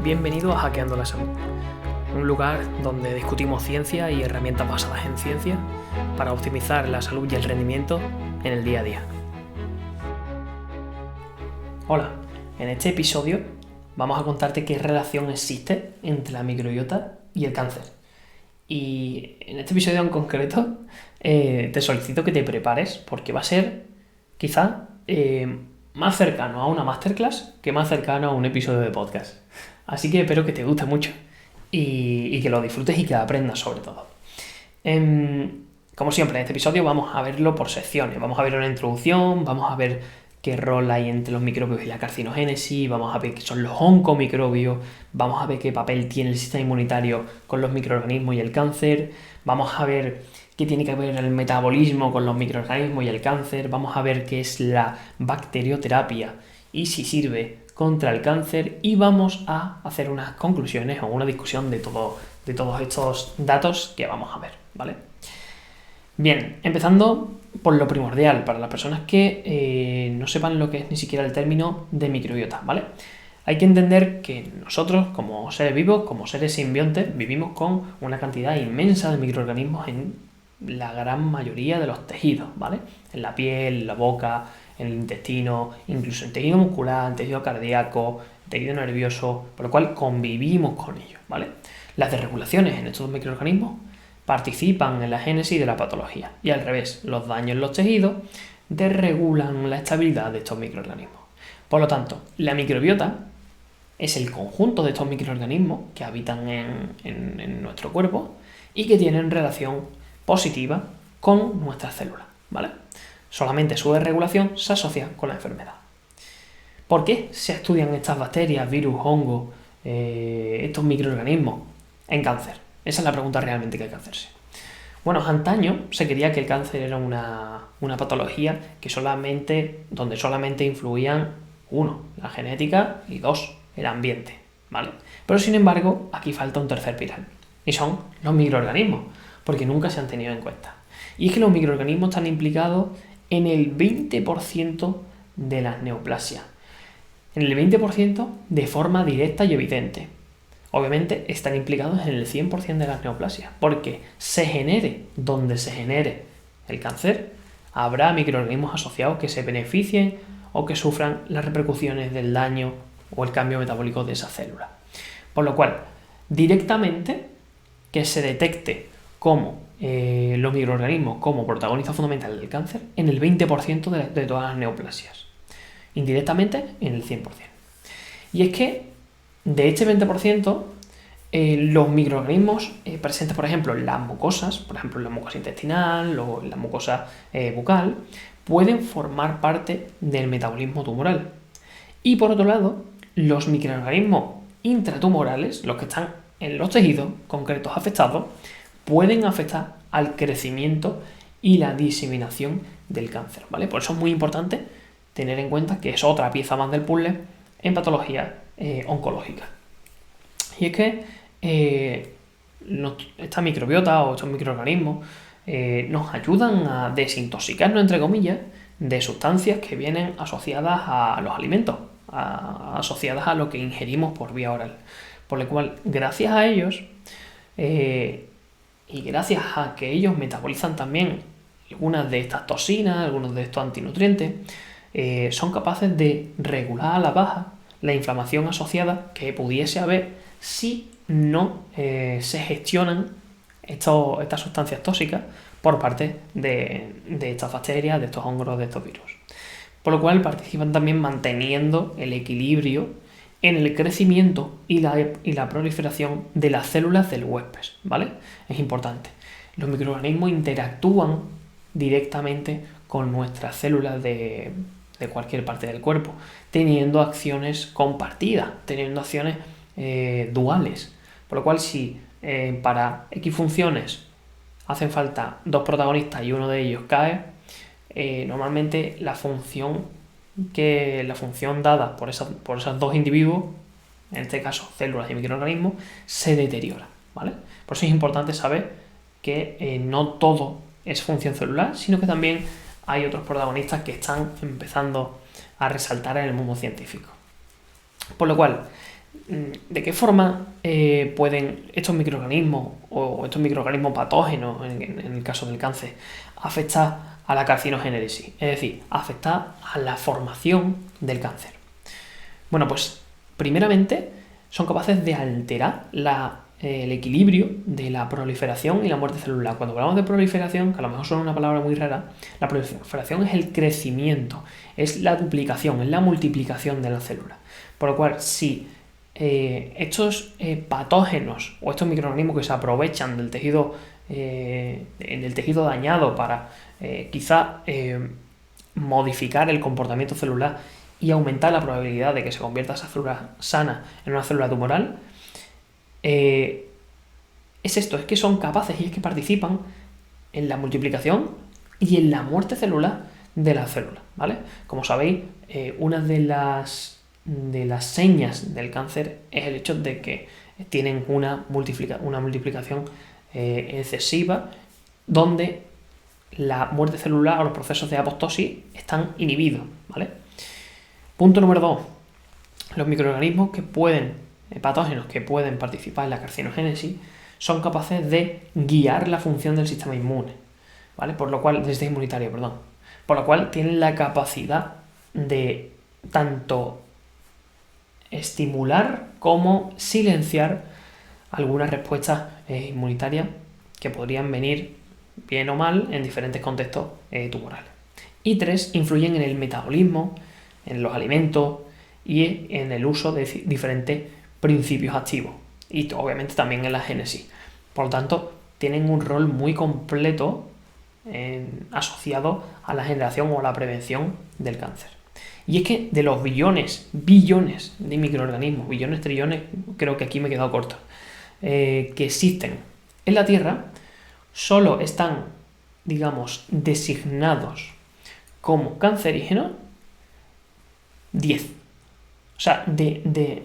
Bienvenido a Hackeando la Salud, un lugar donde discutimos ciencia y herramientas basadas en ciencia para optimizar la salud y el rendimiento en el día a día. Hola, en este episodio vamos a contarte qué relación existe entre la microbiota y el cáncer. Y en este episodio en concreto te solicito que te prepares porque va a ser quizá más cercano a una masterclass que más cercano a un episodio de podcast. Así que espero que te guste mucho y que lo disfrutes y que aprendas sobre todo. Como siempre, en este episodio vamos a verlo por secciones. Vamos a ver una introducción, vamos a ver qué rol hay entre los microbios y la carcinogénesis, vamos a ver qué son los oncomicrobios, vamos a ver qué papel tiene el sistema inmunitario con los microorganismos y el cáncer, vamos a ver qué tiene que ver el metabolismo con los microorganismos y el cáncer, vamos a ver qué es la bacterioterapia y si sirve contra el cáncer, y vamos a hacer unas conclusiones o una discusión de todos estos datos que vamos a ver, ¿vale? Bien, empezando por lo primordial, para las personas que no sepan lo que es ni siquiera el término de microbiota, ¿vale? Hay que entender que nosotros, como seres vivos, como seres simbiontes, vivimos con una cantidad inmensa de microorganismos en la gran mayoría de los tejidos, ¿vale? En la piel, en la boca, en el intestino, incluso en tejido muscular, en tejido cardíaco, en tejido nervioso, por lo cual convivimos con ellos, ¿vale? Las desregulaciones en estos microorganismos participan en la génesis de la patología y al revés, los daños en los tejidos desregulan la estabilidad de estos microorganismos. Por lo tanto, la microbiota es el conjunto de estos microorganismos que habitan en nuestro cuerpo y que tienen relación positiva con nuestras células, ¿vale? Solamente su desregulación se asocia con la enfermedad. ¿Por qué se estudian estas bacterias, virus, hongos, estos microorganismos en cáncer? Esa es la pregunta realmente que hay que hacerse. Bueno, antaño se creía que el cáncer era una patología donde solamente influían la genética y el ambiente, ¿vale? Pero sin embargo, aquí falta un tercer pilar, y son los microorganismos, porque nunca se han tenido en cuenta. Y es que los microorganismos están implicados en el 20% de las neoplasias. En el 20% de forma directa y evidente. Obviamente están implicados en el 100% de las neoplasias, porque se genere donde se genere el cáncer, habrá microorganismos asociados que se beneficien o que sufran las repercusiones del daño o el cambio metabólico de esa célula. Por lo cual, directamente que se detecte como los microorganismos como protagonistas fundamentales del cáncer en el 20% de todas las neoplasias. Indirectamente en el 100%. Y es que de este 20%, los microorganismos presentes, por ejemplo, en las mucosas, por ejemplo, en la mucosa intestinal o en la mucosa bucal, pueden formar parte del metabolismo tumoral. Y por otro lado, los microorganismos intratumorales, los que están en los tejidos concretos afectados, pueden afectar al crecimiento y la diseminación del cáncer, ¿vale? Por eso es muy importante tener en cuenta que es otra pieza más del puzzle en patología oncológica. Y es que esta microbiota o estos microorganismos nos ayudan a desintoxicarnos, entre comillas, de sustancias que vienen asociadas a los alimentos, asociadas a lo que ingerimos por vía oral. Por lo cual, gracias a ellos y gracias a que ellos metabolizan también algunas de estas toxinas, algunos de estos antinutrientes, son capaces de regular a la baja la inflamación asociada que pudiese haber si no se gestionan estas sustancias tóxicas por parte de estas bacterias, de estos hongos, de estos virus. Por lo cual participan también manteniendo el equilibrio en el crecimiento y la proliferación de las células del huésped, ¿vale? Es importante. Los microorganismos interactúan directamente con nuestras células de cualquier parte del cuerpo, teniendo acciones compartidas, teniendo acciones duales. Por lo cual, si para X funciones hacen falta dos protagonistas y uno de ellos cae, normalmente la función dada por esos dos individuos, en este caso células y microorganismos, se deteriora, ¿vale? Por eso es importante saber que no todo es función celular, sino que también hay otros protagonistas que están empezando a resaltar en el mundo científico. Por lo cual, ¿De qué forma pueden estos microorganismos o estos microorganismos patógenos, en el caso del cáncer, afectar a la carcinogénesis? Es decir, afectar a la formación del cáncer. Bueno, pues primeramente son capaces de alterar el equilibrio de la proliferación y la muerte celular. Cuando hablamos de proliferación, que a lo mejor suena una palabra muy rara, la proliferación es el crecimiento, es la duplicación, es la multiplicación de las células. Por lo cual, si estos patógenos o estos microorganismos que se aprovechan del tejido, dañado para quizá modificar el comportamiento celular y aumentar la probabilidad de que se convierta esa célula sana en una célula tumoral, es que son capaces y es que participan en la multiplicación y en la muerte celular de las células, ¿vale? Como sabéis, una de las señas del cáncer es el hecho de que tienen una multiplicación excesiva, donde la muerte celular o los procesos de apoptosis están inhibidos, ¿vale? Punto número 2. Los microorganismos patógenos que pueden participar en la carcinogénesis son capaces de guiar la función del sistema inmune, ¿vale? Del sistema inmunitario, perdón. Por lo cual tienen la capacidad de tanto estimular como silenciar algunas respuestas inmunitarias que podrían venir bien o mal en diferentes contextos tumorales. Y 3, influyen en el metabolismo, en los alimentos y en el uso de diferentes principios activos, y obviamente también en la génesis. Por lo tanto, tienen un rol muy completo asociado a la generación o a la prevención del cáncer. Y es que de los billones de microorganismos, billones, trillones, creo que aquí me he quedado corto, que existen en la Tierra, solo están, digamos, designados como cancerígenos 10. O sea, de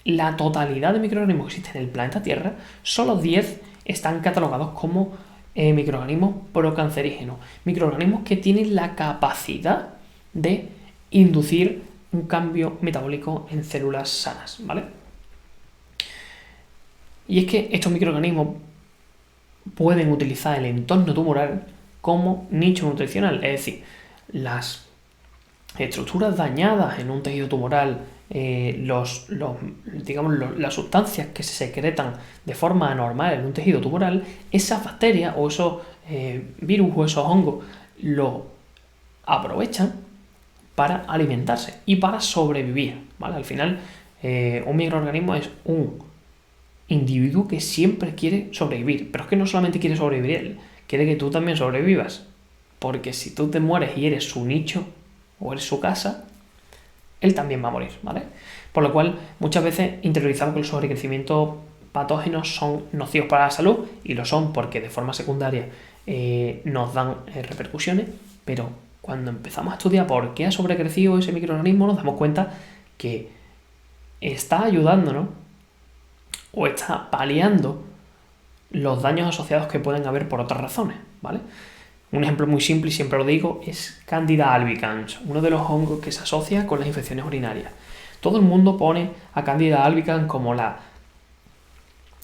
la totalidad de microorganismos que existen en el planeta Tierra, solo 10 están catalogados como microorganismos procancerígenos. Microorganismos que tienen la capacidad de inducir un cambio metabólico en células sanas, ¿vale? Y es que estos microorganismos pueden utilizar el entorno tumoral como nicho nutricional, es decir, las estructuras dañadas en un tejido tumoral, las sustancias que se secretan de forma anormal en un tejido tumoral, esas bacterias o esos virus o esos hongos lo aprovechan para alimentarse y para sobrevivir, ¿vale? Al final, un microorganismo es un individuo que siempre quiere sobrevivir, pero es que no solamente quiere sobrevivir él, quiere que tú también sobrevivas, porque si tú te mueres y eres su nicho o eres su casa, él también va a morir, ¿vale? Por lo cual, muchas veces interiorizamos que los sobrecrecimientos patógenos son nocivos para la salud, y lo son porque de forma secundaria nos dan repercusiones, pero cuando empezamos a estudiar por qué ha sobrecrecido ese microorganismo, nos damos cuenta que está ayudándonos o está paliando los daños asociados que pueden haber por otras razones, ¿vale? Un ejemplo muy simple, y siempre lo digo, es Candida albicans, uno de los hongos que se asocia con las infecciones urinarias. Todo el mundo pone a Candida albicans como la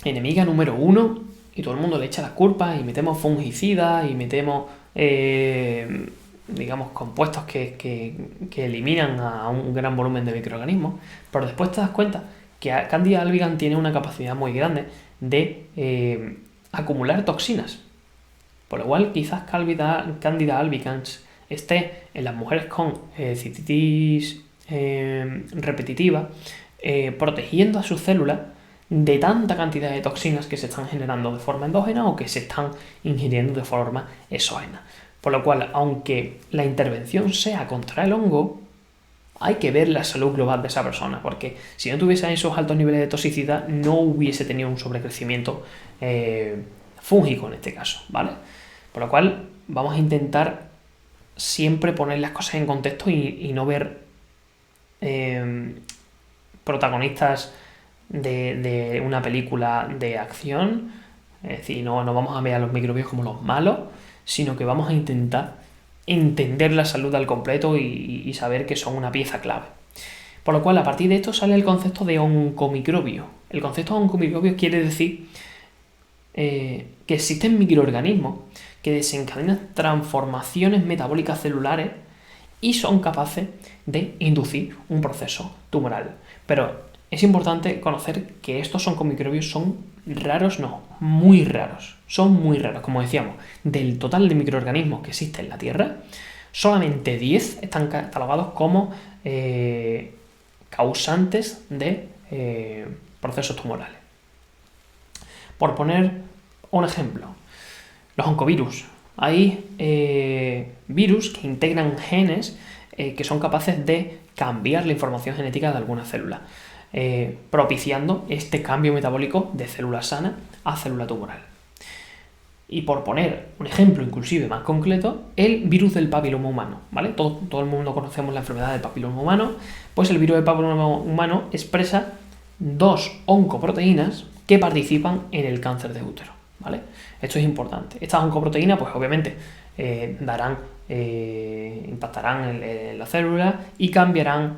enemiga número 1, y todo el mundo le echa las culpas, y metemos fungicidas, y metemos compuestos que eliminan a un gran volumen de microorganismos, pero después te das cuenta que Candida albicans tiene una capacidad muy grande de acumular toxinas. Por lo cual, quizás Candida albicans esté en las mujeres con cistitis repetitiva, protegiendo a sus células de tanta cantidad de toxinas que se están generando de forma endógena o que se están ingiriendo de forma exógena. Por lo cual, aunque la intervención sea contra el hongo, hay que ver la salud global de esa persona, porque si no tuviese esos altos niveles de toxicidad, no hubiese tenido un sobrecrecimiento fúngico en este caso, ¿vale? Por lo cual, vamos a intentar siempre poner las cosas en contexto y no ver protagonistas de una película de acción. Es decir, no vamos a ver a los microbios como los malos, sino que vamos a intentar entender la salud al completo y saber que son una pieza clave. Por lo cual, a partir de esto sale el concepto de oncomicrobio. El concepto de oncomicrobio quiere decir que existen microorganismos que desencadenan transformaciones metabólicas celulares y son capaces de inducir un proceso tumoral. Pero es importante conocer que estos oncomicrobios son raros, no, muy raros. Son muy raros, como decíamos. Del total de microorganismos que existen en la Tierra, solamente 10 están catalogados como causantes de procesos tumorales. Por poner un ejemplo, los oncovirus. Hay virus que integran genes que son capaces de cambiar la información genética de algunas células, propiciando este cambio metabólico de célula sana a célula tumoral. Y por poner un ejemplo inclusive más concreto, el virus del papiloma humano, ¿vale? Todo el mundo conocemos la enfermedad del papiloma humano, pues el virus del papiloma humano expresa 2 oncoproteínas que participan en el cáncer de útero, ¿vale? Esto es importante. Estas oncoproteínas, pues obviamente, impactarán en la célula y cambiarán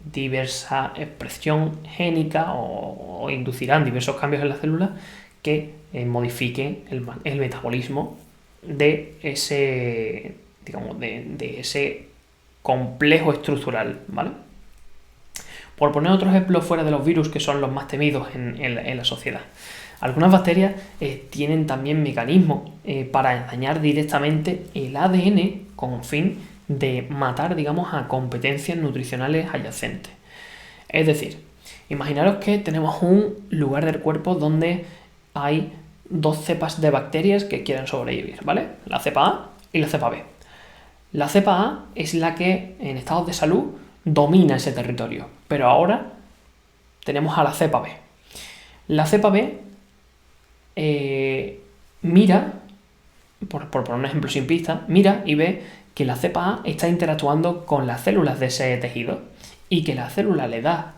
diversa expresión génica o inducirán diversos cambios en la célula que modifiquen el metabolismo de ese, digamos, de ese complejo estructural, ¿vale? Por poner otro ejemplo fuera de los virus, que son los más temidos en la sociedad. Algunas bacterias tienen también mecanismos para dañar directamente el ADN con fin de matar, digamos, a competencias nutricionales adyacentes. Es decir, imaginaros que tenemos un lugar del cuerpo donde hay 2 cepas de bacterias que quieren sobrevivir, ¿vale? La cepa A y la cepa B. La cepa A es la que en estados de salud domina ese territorio, pero ahora tenemos a la cepa B. La cepa B mira, por poner un ejemplo simplista, mira y ve que la cepa A está interactuando con las células de ese tejido y que la célula le da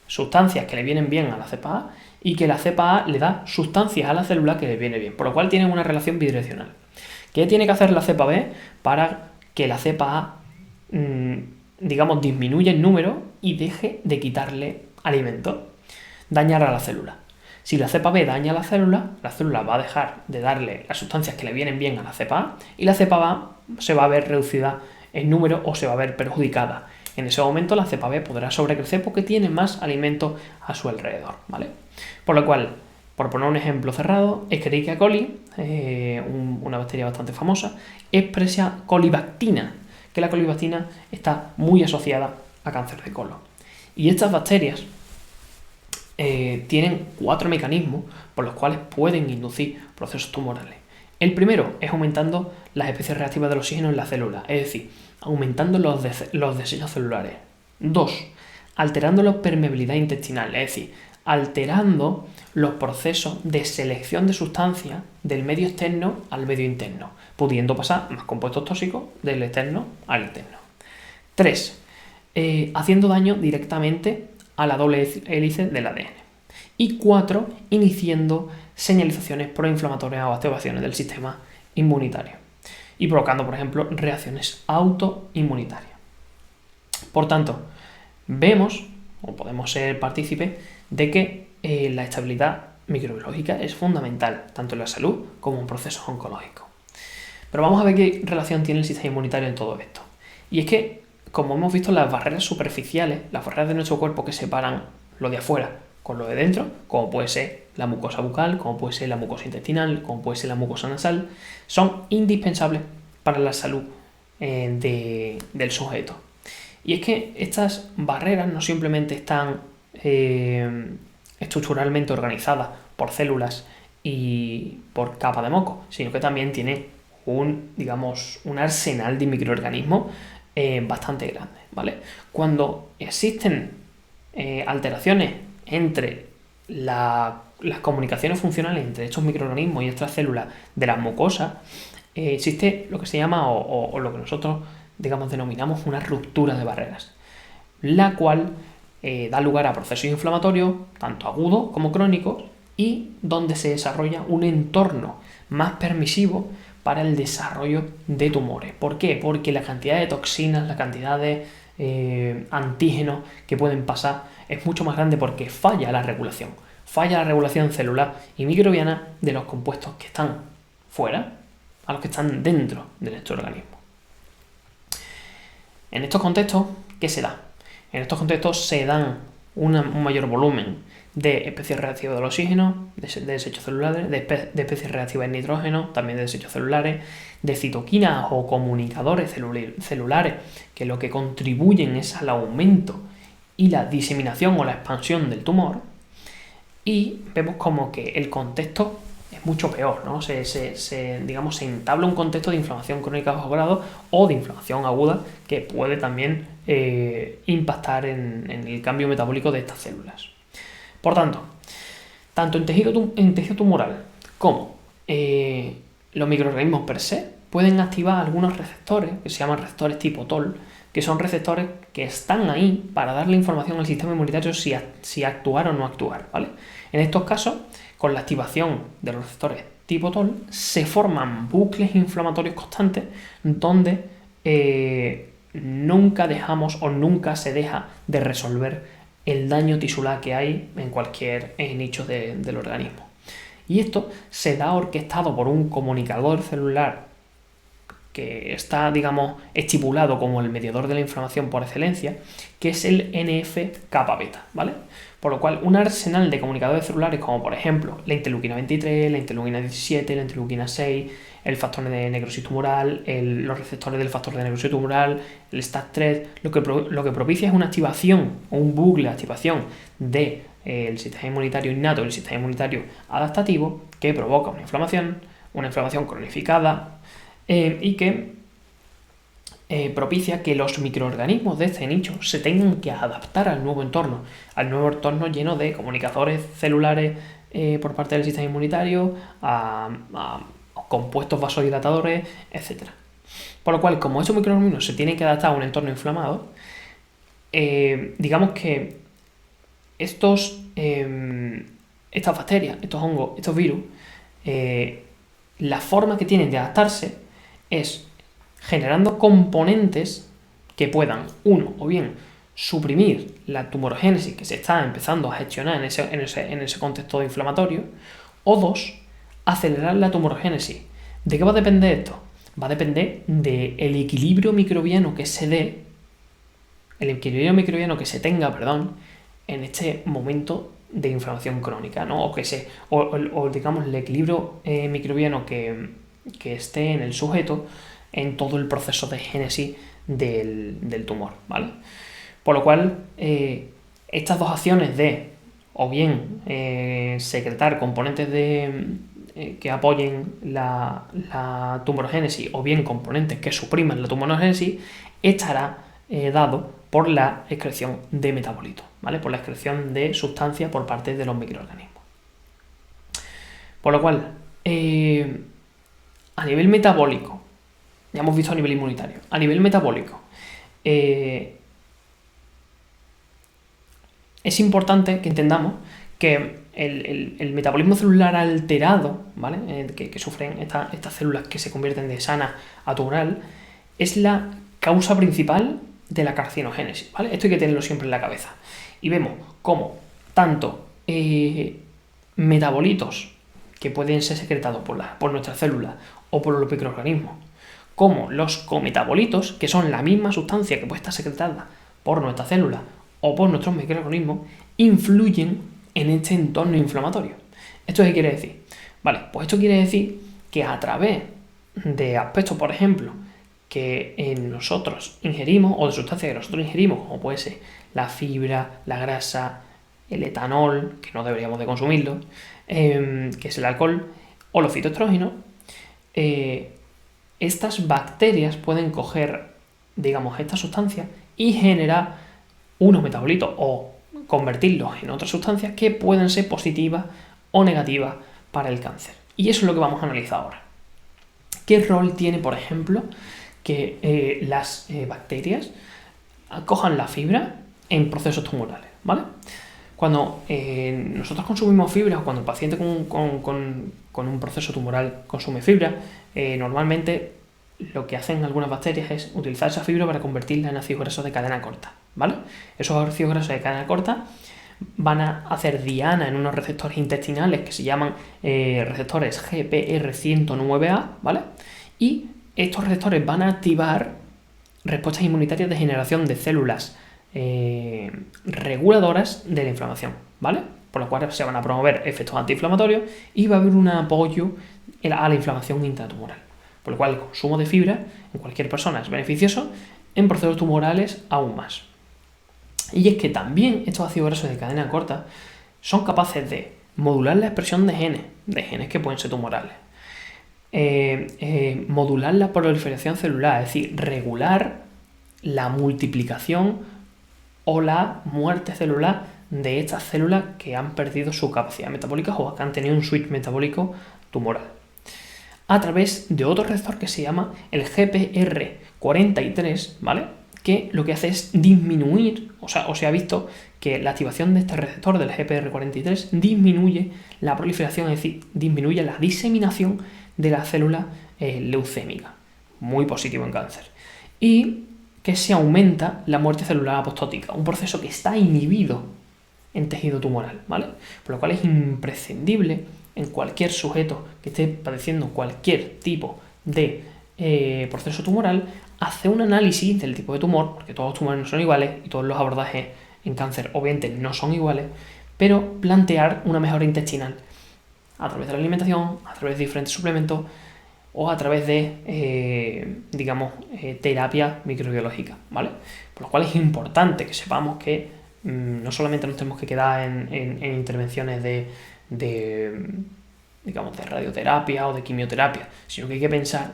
sustancias que le vienen bien a la cepa A y que la cepa A le da sustancias a la célula que le viene bien, por lo cual tienen una relación bidireccional. ¿Qué tiene que hacer la cepa B para que la cepa A, digamos, disminuya en número y deje de quitarle alimento? Dañar a la célula. Si la cepa B daña a la célula va a dejar de darle las sustancias que le vienen bien a la cepa A y la cepa A se va a ver reducida en número o se va a ver perjudicada. En ese momento la cepa B podrá sobrecrecer porque tiene más alimento a su alrededor, ¿vale? Por lo cual, por poner un ejemplo cerrado, Escherichia coli, una bacteria bastante famosa, expresa colibactina, que la colibactina está muy asociada a cáncer de colon. Y estas bacterias tienen 4 mecanismos por los cuales pueden inducir procesos tumorales. El primero es aumentando las especies reactivas del oxígeno en la célula, es decir, aumentando los desechos celulares. 2. Alterando la permeabilidad intestinal, es decir, alterando los procesos de selección de sustancias del medio externo al medio interno, pudiendo pasar más compuestos tóxicos del externo al interno. 3. Haciendo daño directamente a la doble hélice del ADN. Y 4. Iniciando señalizaciones proinflamatorias o activaciones del sistema inmunitario y provocando, por ejemplo, reacciones autoinmunitarias. Por tanto, vemos o podemos ser partícipes de que la estabilidad microbiológica es fundamental tanto en la salud como en procesos oncológicos. Pero vamos a ver qué relación tiene el sistema inmunitario en todo esto. Y es que, como hemos visto, las barreras superficiales, las barreras de nuestro cuerpo que separan lo de afuera con lo de dentro, como puede ser la mucosa bucal, como puede ser la mucosa intestinal, como puede ser la mucosa nasal, son indispensables para la salud del sujeto. Y es que estas barreras no simplemente están estructuralmente organizadas por células y por capa de moco, sino que también tiene un arsenal de microorganismos bastante grande, ¿vale? Cuando existen alteraciones entre las comunicaciones funcionales entre estos microorganismos y estas células de las mucosas, existe lo que se llama o lo que nosotros denominamos una ruptura de barreras, la cual da lugar a procesos inflamatorios, tanto agudos como crónicos, y donde se desarrolla un entorno más permisivo para el desarrollo de tumores. ¿Por qué? Porque la cantidad de toxinas, la cantidad de antígenos que pueden pasar, es mucho más grande porque falla la regulación. Falla la regulación celular y microbiana de los compuestos que están fuera a los que están dentro de nuestro organismo. En estos contextos, ¿qué se da? En estos contextos se dan un mayor volumen de especies reactivas del oxígeno, de desechos celulares, de especies reactivas en nitrógeno, también de desechos celulares, de citoquinas o comunicadores celulares, que lo que contribuyen es al aumento y la diseminación o la expansión del tumor. Y vemos como que el contexto es mucho peor, ¿no? Se entabla un contexto de inflamación crónica a bajo grado o de inflamación aguda que puede también impactar en el cambio metabólico de estas células. Por tanto, tanto en tejido tumoral como los microorganismos per se pueden activar algunos receptores que se llaman receptores tipo TOL, que son receptores que están ahí para darle información al sistema inmunitario si actuar o no actuar, ¿vale? En estos casos, con la activación de los receptores tipo TOL, se forman bucles inflamatorios constantes donde nunca dejamos o nunca se deja de resolver el daño tisular que hay en cualquier nicho del organismo. Y esto se da orquestado por un comunicador celular que está, estipulado como el mediador de la inflamación por excelencia, que es el NF-kappa-beta, ¿vale? Por lo cual, un arsenal de comunicadores celulares como, por ejemplo, la interleuquina 23, la interleuquina 17, la interleuquina 6, el factor de necrosis tumoral, los receptores del factor de necrosis tumoral, el STAT3, lo que propicia es una activación o un bucle de activación del sistema inmunitario innato y el sistema inmunitario adaptativo que provoca una inflamación cronificada, y que propicia que los microorganismos de este nicho se tengan que adaptar al nuevo entorno lleno de comunicadores celulares por parte del sistema inmunitario, a compuestos vasodilatadores, etc. Por lo cual, como estos microorganismos se tienen que adaptar a un entorno inflamado, digamos que estas bacterias, estos hongos, estos virus, la forma que tienen de adaptarse es generando componentes que puedan, uno, o bien suprimir la tumorogénesis que se está empezando a gestionar en ese contexto inflamatorio, o dos, acelerar la tumorogénesis. ¿De qué va a depender esto? Va a depender del equilibrio microbiano que se dé, el equilibrio microbiano que se tenga, en este momento de inflamación crónica, ¿no? O digamos el equilibrio microbiano que esté en el sujeto en todo el proceso de génesis del tumor, ¿vale? Por lo cual, estas dos acciones de o bien secretar componentes que apoyen la tumorogénesis o bien componentes que supriman la tumorogénesis estará dado por la excreción de metabolitos, ¿vale? Por la excreción de sustancias por parte de los microorganismos. Por lo cual, a nivel metabólico, ya hemos visto a nivel inmunitario, a nivel metabólico, es importante que entendamos que el metabolismo celular alterado, ¿vale? Que sufren estas células que se convierten de sana a tumoral, es la causa principal de la carcinogénesis, ¿vale? Esto hay que tenerlo siempre en la cabeza. Y vemos cómo tanto metabolitos que pueden ser secretados por nuestras células o por los microorganismos, como los cometabolitos, que son la misma sustancia que puede estar secretada por nuestras células o por nuestros microorganismos, influyen en este entorno inflamatorio. ¿Esto qué quiere decir? Vale, pues esto quiere decir que a través de aspectos, por ejemplo, que nosotros ingerimos, o de sustancias que nosotros ingerimos, como puede ser la fibra, la grasa, el etanol, que no deberíamos de consumirlo, que es el alcohol, o los fitoestrógenos, estas bacterias pueden coger, estas sustancias y generar unos metabolitos o convertirlos en otras sustancias que pueden ser positivas o negativas para el cáncer. Y eso es lo que vamos a analizar ahora. ¿Qué rol tiene, por ejemplo, que las bacterias cojan la fibra en procesos tumorales, ¿vale? Cuando nosotros consumimos fibra o cuando el paciente con un proceso tumoral consume fibra, normalmente lo que hacen algunas bacterias es utilizar esa fibra para convertirla en ácidos grasos de cadena corta, ¿vale? Esos ácidos grasos de cadena corta van a hacer diana en unos receptores intestinales que se llaman receptores GPR109A, ¿vale? Y estos receptores van a activar respuestas inmunitarias de generación de células reguladoras de la inflamación, ¿vale? Por lo cual se van a promover efectos antiinflamatorios y va a haber un apoyo a la inflamación intratumoral. Por lo cual el consumo de fibra en cualquier persona es beneficioso, en procesos tumorales aún más. Y es que también estos ácidos grasos de cadena corta son capaces de modular la expresión de genes que pueden ser tumorales, modular la proliferación celular, es decir, regular la multiplicación o la muerte celular de estas células que han perdido su capacidad metabólica o que han tenido un switch metabólico tumoral, a través de otro receptor que se llama el GPR43, ¿vale? Que lo que hace es disminuir, o se ha visto que la activación de este receptor del GPR43 disminuye la proliferación, es decir, disminuye la diseminación de la célula leucémica, muy positivo en cáncer, y que se aumenta la muerte celular apoptótica, un proceso que está inhibido en tejido tumoral, ¿vale? Por lo cual es imprescindible en cualquier sujeto que esté padeciendo cualquier tipo de proceso tumoral, hacer un análisis del tipo de tumor, porque todos los tumores no son iguales y todos los abordajes en cáncer obviamente no son iguales, pero plantear una mejora intestinal a través de la alimentación, a través de diferentes suplementos o a través de, terapia microbiológica, ¿vale? Por lo cual es importante que sepamos que no solamente nos tenemos que quedar en intervenciones de radioterapia o de quimioterapia, sino que hay que pensar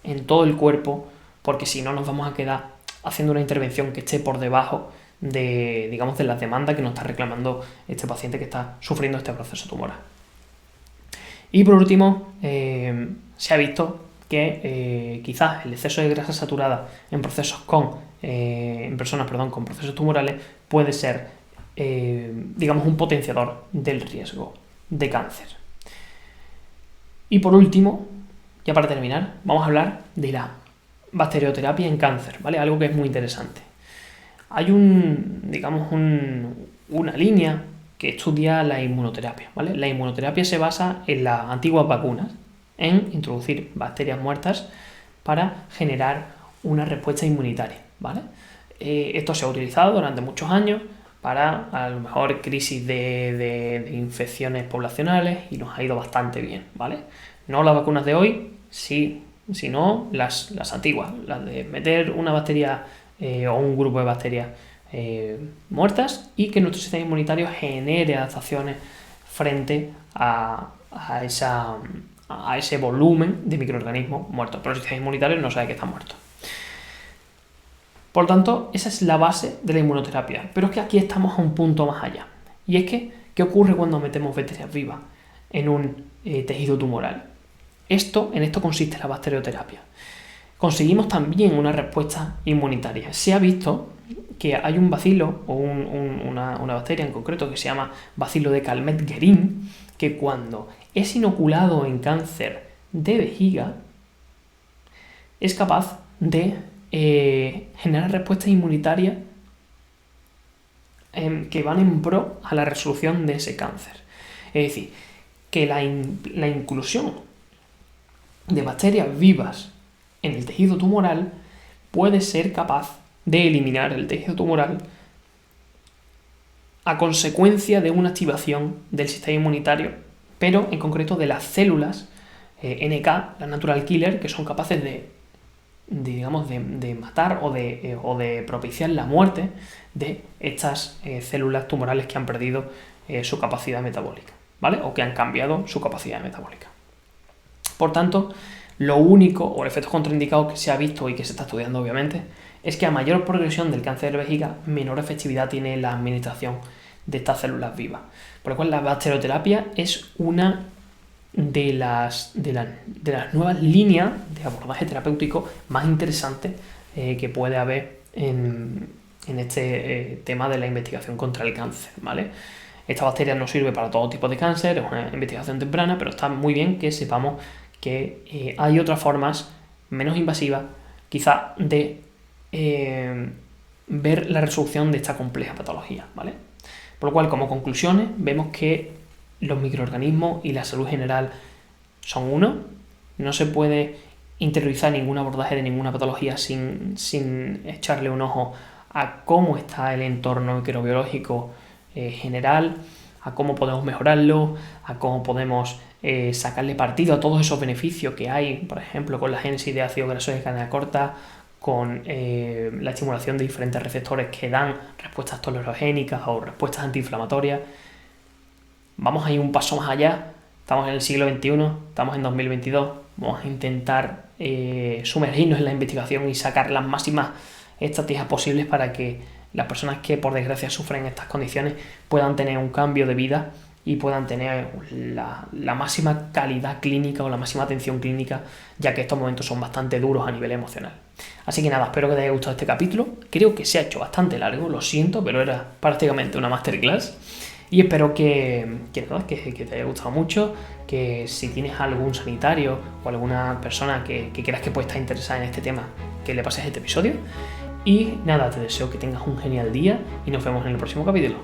en todo el cuerpo, porque si no nos vamos a quedar haciendo una intervención que esté por debajo de las demandas que nos está reclamando este paciente que está sufriendo este proceso tumoral. Y por último, se ha visto que quizás el exceso de grasa saturada en personas con procesos tumorales puede ser, un potenciador del riesgo de cáncer. Y por último, ya para terminar, vamos a hablar de la bacterioterapia en cáncer, ¿vale? Algo que es muy interesante. Hay una línea que estudia la inmunoterapia, ¿vale? La inmunoterapia se basa en las antiguas vacunas, en introducir bacterias muertas para generar una respuesta inmunitaria, ¿vale? Esto se ha utilizado durante muchos años para, a lo mejor, crisis de infecciones poblacionales y nos ha ido bastante bien, ¿vale? No las vacunas de hoy, sí, sino las antiguas, las de meter una bacteria o un grupo de bacterias muertas y que nuestro sistema inmunitario genere adaptaciones frente a ese volumen de microorganismos muertos, pero el sistema inmunitario no sabe que está muerto. Por lo tanto, esa es la base de la inmunoterapia, pero es que aquí estamos a un punto más allá. Y es que, ¿qué ocurre cuando metemos bacterias vivas en un tejido tumoral? En esto consiste la bacterioterapia. Conseguimos también una respuesta inmunitaria. Se ha visto que hay un bacilo o una bacteria en concreto que se llama bacilo de Calmette-Guerin, que cuando es inoculado en cáncer de vejiga es capaz de generar respuestas inmunitarias que van en pro a la resolución de ese cáncer. Es decir, que la inclusión de bacterias vivas en el tejido tumoral puede ser capaz de eliminar el tejido tumoral a consecuencia de una activación del sistema inmunitario, pero en concreto de las células NK, las natural killer, que son capaces de matar o de propiciar la muerte de estas células tumorales que han perdido su capacidad metabólica, ¿vale? O que han cambiado su capacidad metabólica. Por tanto, lo único, o el efecto contraindicado que se ha visto y que se está estudiando obviamente, es que a mayor progresión del cáncer de vejiga, menor efectividad tiene la administración de estas células vivas. Por lo cual la bacterioterapia es una de las nuevas líneas de abordaje terapéutico más interesantes que puede haber en este tema de la investigación contra el cáncer, ¿vale? Esta bacteria no sirve para todo tipo de cáncer, es una investigación temprana, pero está muy bien que sepamos que hay otras formas menos invasiva, quizá de ver la resolución de esta compleja patología, ¿vale? Por lo cual, como conclusiones, vemos que los microorganismos y la salud general son uno. No se puede interiorizar ningún abordaje de ninguna patología sin echarle un ojo a cómo está el entorno microbiológico general, a cómo podemos mejorarlo, a cómo podemos sacarle partido a todos esos beneficios que hay, por ejemplo, con la génesis de ácidos grasos de cadena corta, con la estimulación de diferentes receptores que dan respuestas tolerogénicas o respuestas antiinflamatorias. Vamos a ir un paso más allá. Estamos en el siglo XXI, estamos en 2022. Vamos a intentar sumergirnos en la investigación y sacar las máximas estrategias posibles para que las personas que por desgracia sufren estas condiciones puedan tener un cambio de vida y puedan tener la máxima calidad clínica o la máxima atención clínica, ya que estos momentos son bastante duros a nivel emocional. Así que nada, espero que te haya gustado este capítulo. Creo que se ha hecho bastante largo, lo siento, pero era prácticamente una masterclass. Y espero que te haya gustado mucho, que si tienes algún sanitario o alguna persona que creas que puede estar interesada en este tema, que le pases este episodio. Y nada, te deseo que tengas un genial día y nos vemos en el próximo capítulo.